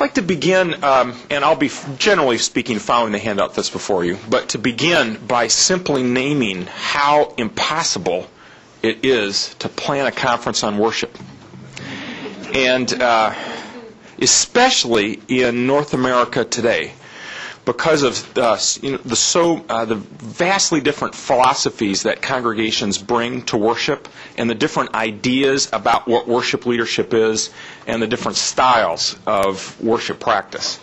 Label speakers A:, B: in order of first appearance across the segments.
A: I'd like to begin, and I'll be generally speaking following the handout that's before you, but to begin by simply naming how impossible it is to plan a conference on worship. And especially in North America today, because of the vastly different philosophies that congregations bring to worship and the different ideas about what worship leadership is and the different styles of worship practice.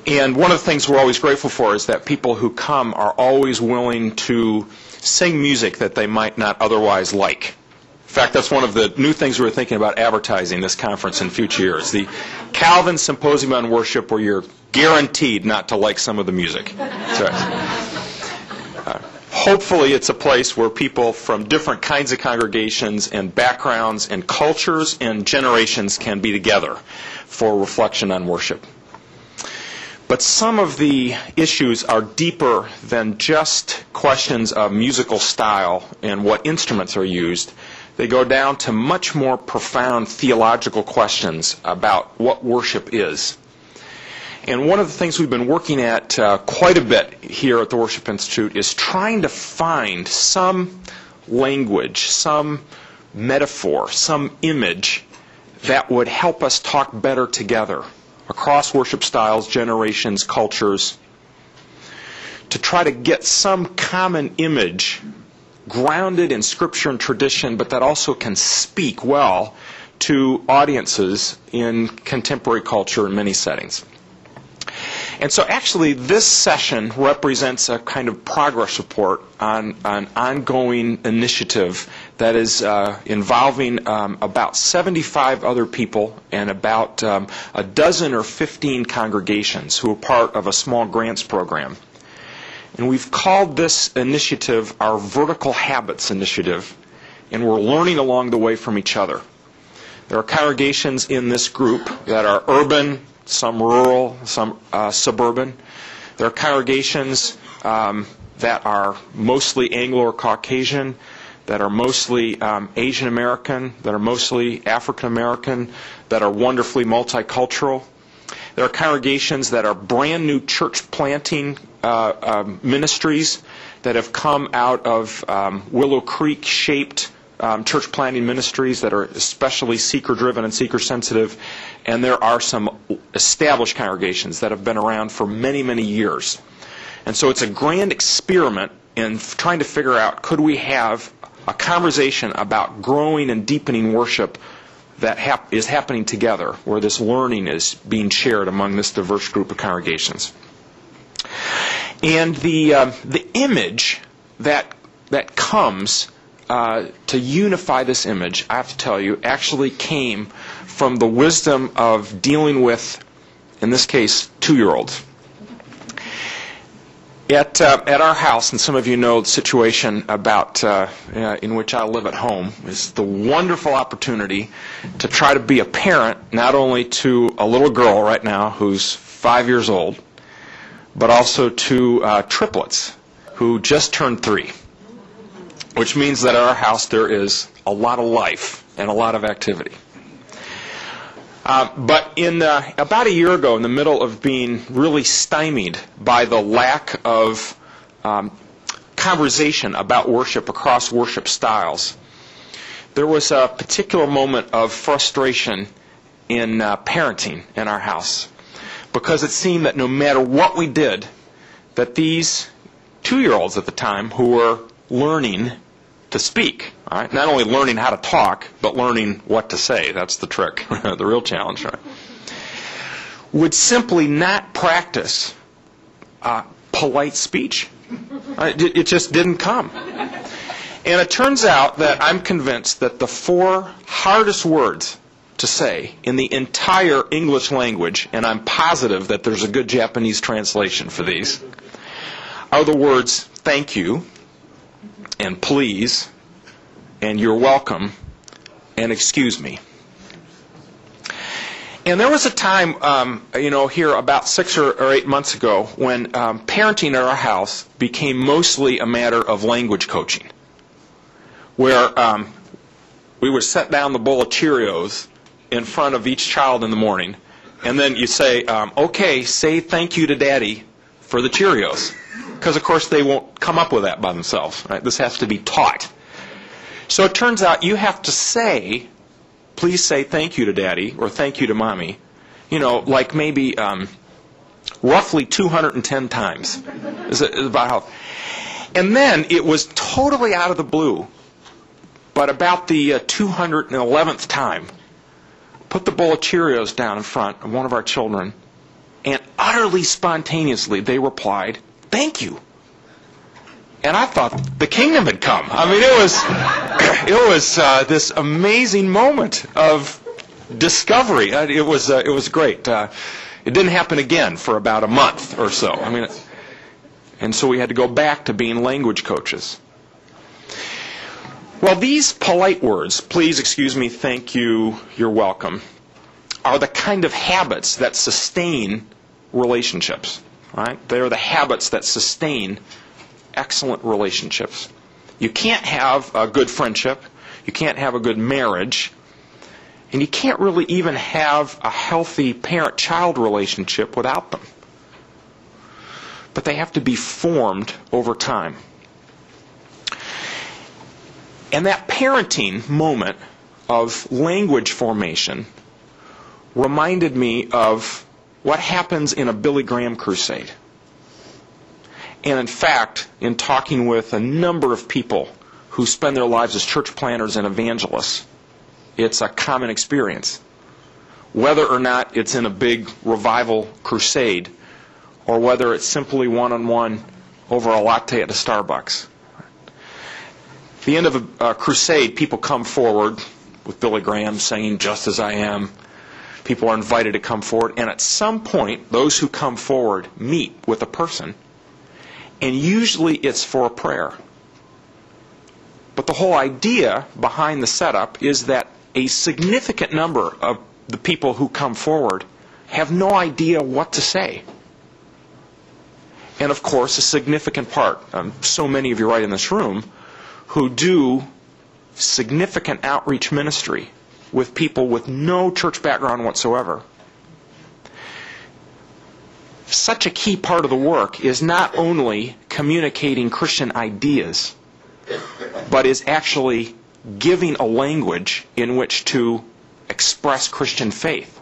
A: And one of the things we're always grateful for is that people who come are always willing to sing music that they might not otherwise like. In fact, that's one of the new things we're thinking about advertising this conference in future years. The Calvin Symposium on Worship, where you're guaranteed not to like some of the music. That's right. Hopefully it's a place where people from different kinds of congregations and backgrounds and cultures and generations can be together for reflection on worship. But some of the issues are deeper than just questions of musical style and what instruments are used. They go down to much more profound theological questions about what worship is. And one of the things we've been working at quite a bit here at the Worship Institute is trying to find some language, some metaphor, some image that would help us talk better together across worship styles, generations, cultures, to try to get some common image grounded in Scripture and tradition, but that also can speak well to audiences in contemporary culture in many settings. And so actually this session represents a kind of progress report on an ongoing initiative that is involving about 75 other people and about a dozen or 15 congregations who are part of a small grants program. And we've called this initiative our Vertical Habits Initiative, and we're learning along the way from each other. There are congregations in this group that are urban, some rural, some suburban. There are congregations that are mostly Anglo or Caucasian, that are mostly Asian American, that are mostly African American, that are wonderfully multicultural. There are congregations that are brand new church planting ministries that have come out of Willow Creek shaped church planting ministries that are especially seeker-driven and seeker-sensitive, and there are some established congregations that have been around for many, many years. And so it's a grand experiment in trying to figure out, could we have a conversation about growing and deepening worship that is happening together, where this learning is being shared among this diverse group of congregations. And the image that comes to unify this image, I have to tell you, actually came from the wisdom of dealing with, in this case, 2-year-olds. At our house, and some of you know the situation about in which I live at home, is the wonderful opportunity to try to be a parent, not only to a little girl right now who's 5 years old, but also to triplets who just turned 3. Which means that at our house there is a lot of life and a lot of activity. But in about a year ago, in the middle of being really stymied by the lack of conversation about worship across worship styles, there was a particular moment of frustration in parenting in our house, because it seemed that no matter what we did, that these 2-year-olds at the time who were learning to speak, all right? Not only learning how to talk, but learning what to say. That's the trick, the real challenge, right? Would simply not practice polite speech. It just didn't come. And it turns out that I'm convinced that the 4 hardest words to say in the entire English language, and I'm positive that there's a good Japanese translation for these, are the words thank you, and please, and you're welcome, and excuse me. And there was a time, here about 6 or 8 months ago when parenting at our house became mostly a matter of language coaching, where we would set down the bowl of Cheerios in front of each child in the morning And then you say, okay, say thank you to Daddy for the Cheerios. Because, of course, they won't come up with that by themselves. Right? This has to be taught. So it turns out you have to say, please say thank you to Daddy or thank you to Mommy, like maybe roughly 210 times. Is about how. And then it was totally out of the blue, but about the 211th time, put the bowl of Cheerios down in front of one of our children, and utterly spontaneously they replied, "Thank you." And I thought the kingdom had come. I mean, it was this amazing moment of discovery. It was great. It didn't happen again for about a month or so. I mean, and so we had to go back to being language coaches. Well, these polite words, please, excuse me, thank you, you're welcome, are the kind of habits that sustain relationships. Right? They're the habits that sustain excellent relationships. You can't have a good friendship, you can't have a good marriage, and you can't really even have a healthy parent-child relationship without them. But they have to be formed over time. And that parenting moment of language formation reminded me of what happens in a Billy Graham crusade. And in fact, in talking with a number of people who spend their lives as church planners and evangelists, it's a common experience. Whether or not it's in a big revival crusade, or whether it's simply one-on-one over a latte at a Starbucks. At the end of a crusade, people come forward with Billy Graham singing "Just As I Am." People are invited to come forward, and at some point, those who come forward meet with a person, and usually it's for a prayer. But the whole idea behind the setup is that a significant number of the people who come forward have no idea what to say. And of course, a significant part, so many of you right in this room, who do significant outreach ministry with people with no church background whatsoever. Such a key part of the work is not only communicating Christian ideas, but is actually giving a language in which to express Christian faith.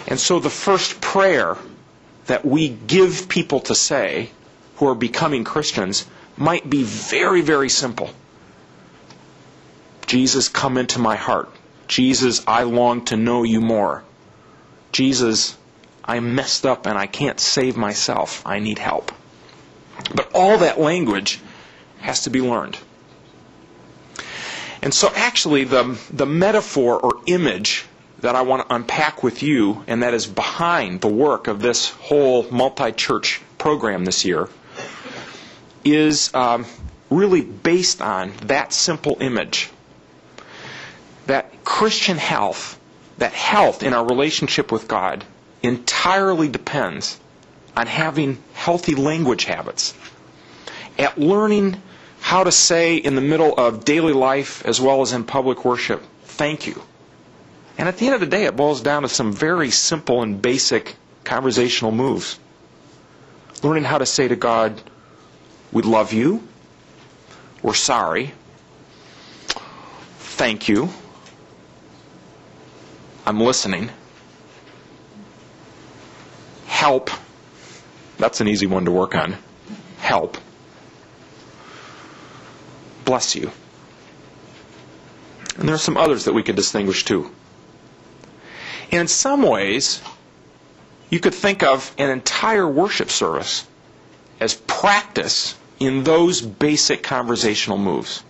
A: And so the first prayer that we give people to say who are becoming Christians might be very, very simple. Jesus, come into my heart. Jesus, I long to know you more. Jesus, I'm messed up and I can't save myself. I need help. But all that language has to be learned. And so actually the metaphor or image that I want to unpack with you, and that is behind the work of this whole multi-church program this year, is really based on that simple image. That Christian health, that health in our relationship with God, entirely depends on having healthy language habits, at learning how to say in the middle of daily life as well as in public worship, thank you. And at the end of the day, it boils down to some very simple and basic conversational moves. Learning how to say to God, we love you, we're sorry, thank you, I'm listening, help, that's an easy one to work on, help, bless you. And there are some others that we could distinguish too. And in some ways, you could think of an entire worship service as practice in those basic conversational moves.